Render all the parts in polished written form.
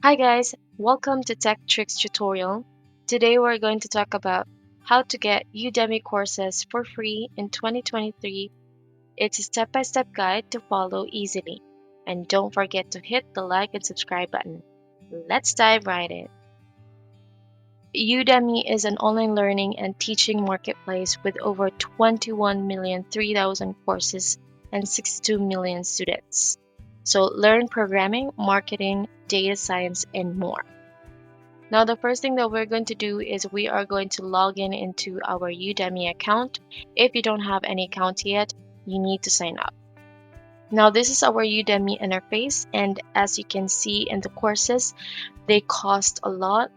Hi guys, welcome to Tech Tricks tutorial. Today we're going to talk about how to get Udemy courses for free in 2023. It's a step-by-step guide to follow easily. And don't forget to hit the like and subscribe button. Let's dive right in. Udemy is an online learning and teaching marketplace with over 21 million 3,000 courses and 62 million students. So learn programming, marketing, data science, and more. Now, the first thing that we're going to do is we are going to log in into our Udemy account. If you don't have any account yet, you need to sign up. Now, this is our Udemy interface, and as you can see in the courses, they cost a lot,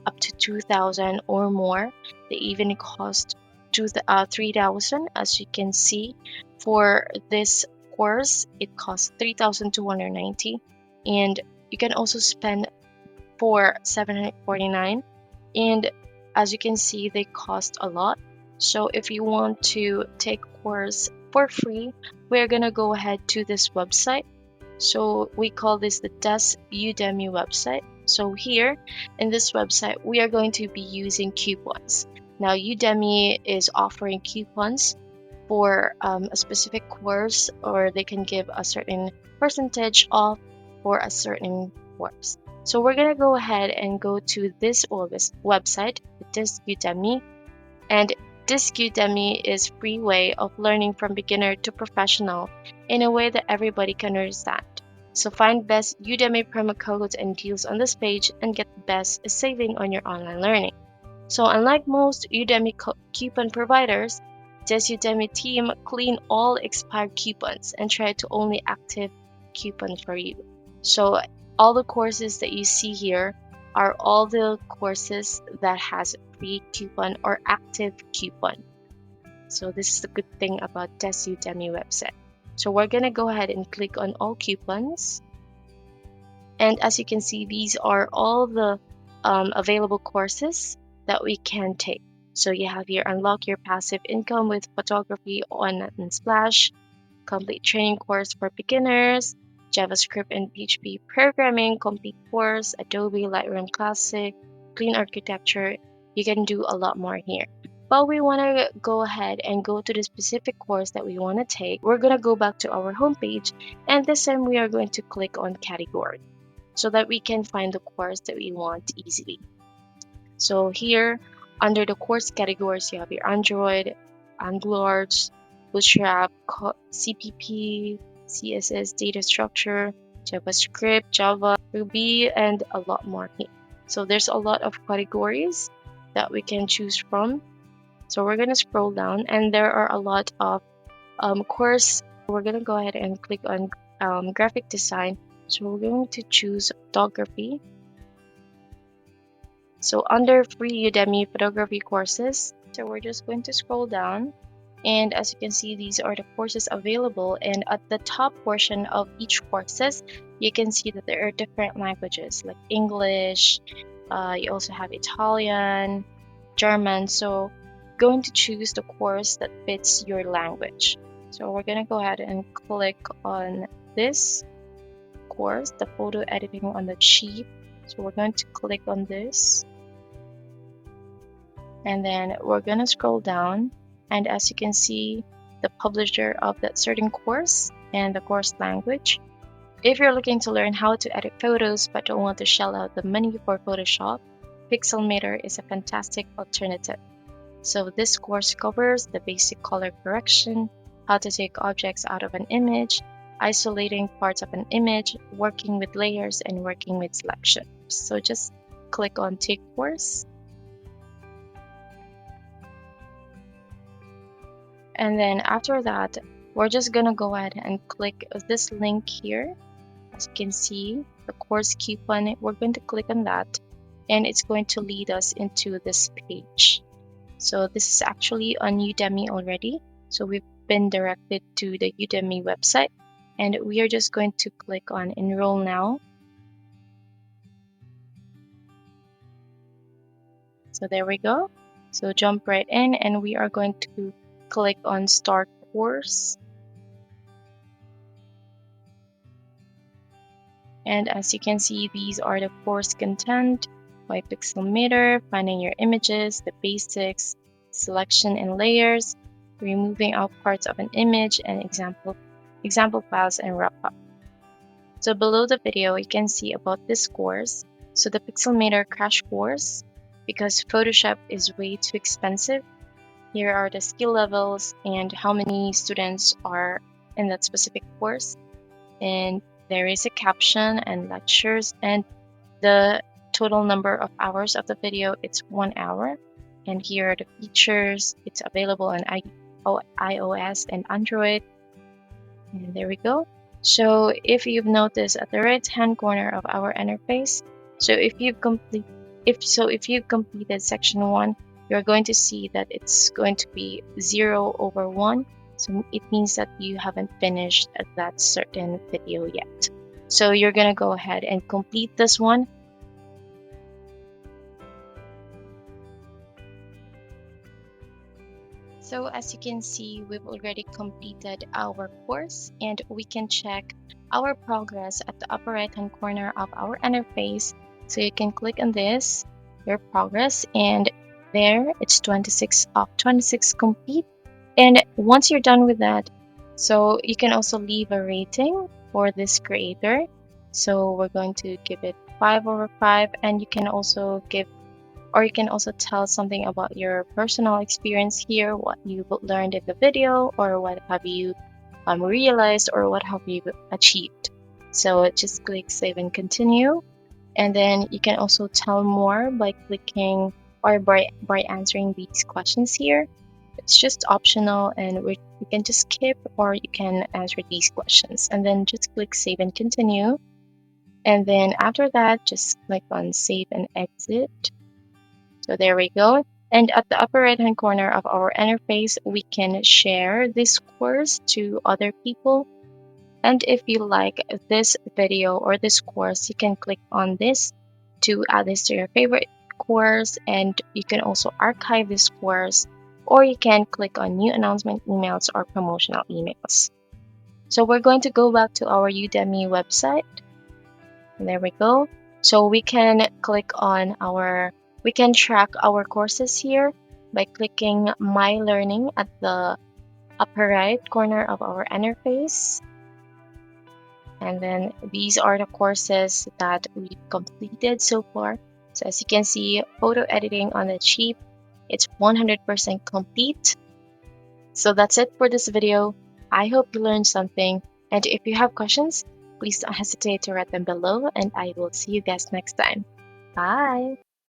up to 2,000 or more. They even cost 3,000. As you can see, for this course, it costs 3,290, and you can also spend for 749, and as you can see they cost a lot. So if you want to take course for free, we're gonna go ahead to this website. So we call this the Des Udemy website. So here in this website we are going to be using coupons. Now Udemy is offering coupons for a specific course, or they can give a certain percentage off for a certain course. So we're gonna go ahead and go to this website, this Udemy, and this Udemy is free way of learning from beginner to professional in a way that everybody can understand. So find best Udemy promo codes and deals on this page and get the best saving on your online learning. So unlike most Udemy coupon providers, this Udemy team clean all expired coupons and try to only active coupons for you. So all the courses that you see here are all the courses that has a free coupon or active coupon. So this is the good thing about this Udemy website. So we're gonna go ahead and click on all coupons. And as you can see, these are all the available courses that we can take. So you have here unlock your passive income with photography on Splash, complete training course for beginners, JavaScript and PHP programming, complete course, Adobe Lightroom Classic, clean architecture. You can do a lot more here. But we want to go ahead and go to the specific course that we want to take. We're going to go back to our homepage, and this time we are going to click on category so that we can find the course that we want easily. So here, under the course categories, you have your Android, Angular, Bootstrap, CPP, CSS, data structure, JavaScript, Java, Ruby, and a lot more here. So there's a lot of categories that we can choose from. So we're gonna scroll down, and there are a lot of course. We're gonna go ahead and click on graphic design. So we're going to choose photography. So under free Udemy photography courses, so we're just going to scroll down, and as you can see, these are the courses available, and at the top portion of each courses, you can see that there are different languages like English, you also have Italian, German. So going to choose the course that fits your language. So we're gonna go ahead and click on this course, the photo editing on the cheap. So we're going to click on this, and then we're gonna scroll down, and as you can see, the publisher of that certain course and the course language. If you're looking to learn how to edit photos but don't want to shell out the money for Photoshop, Pixelmator is a fantastic alternative. So this course covers the basic color correction, how to take objects out of an image, isolating parts of an image, working with layers, and working with selection. So just click on take course. And then after that, we're just gonna go ahead and click this link here. As you can see, the course coupon, we're going to click on that, and it's going to lead us into this page. So this is actually on Udemy already. So we've been directed to the Udemy website, and we are just going to click on enroll now. So there we go. So jump right in, and we are going to click on start course. And as you can see, these are the course content by pixelmeter, finding your images, the basics, selection and layers, removing out parts of an image, and example files and wrap up. So below the video, you can see about this course. So the pixelmeter crash course, because Photoshop is way too expensive. Here are the skill levels and how many students are in that specific course. And there is a caption and lectures, and the total number of hours of the video, it's 1 hour. And here are the features. It's available on iOS and Android. And there we go. So if you've noticed at the right hand corner of our interface, so if you've completed section 1, you're going to see that it's going to be 0/1. So it means that you haven't finished that certain video yet. So you're gonna go ahead and complete this one. So as you can see, we've already completed our course, and we can check our progress at the upper right hand corner of our interface. So you can click on this, your progress, and there it's 26 of 26 complete. And once you're done with that, so you can also leave a rating for this creator. So we're going to give it 5/5, and you can also tell something about your personal experience here, what you learned in the video, or what have you realized, or what have you achieved. So just click save and continue. And then you can also tell more by clicking or by answering these questions here. It's just optional, and you can just skip or you can answer these questions. And then just click save and continue. And then after that, just click on save and exit. So there we go. And at the upper right hand corner of our interface, we can share this course to other people. And if you like this video or this course, you can click on this to add this to your favorite course. And you can also archive this course, or you can click on new announcement emails or promotional emails. So we're going to go back to our Udemy website. And there we go. So we can track our courses here by clicking My Learning at the upper right corner of our interface. And then these are the courses that we've completed so far. So as you can see, photo editing on the chip, it's 100% complete. So that's it for this video. I hope you learned something. And if you have questions, please don't hesitate to write them below, and I will see you guys next time. Bye!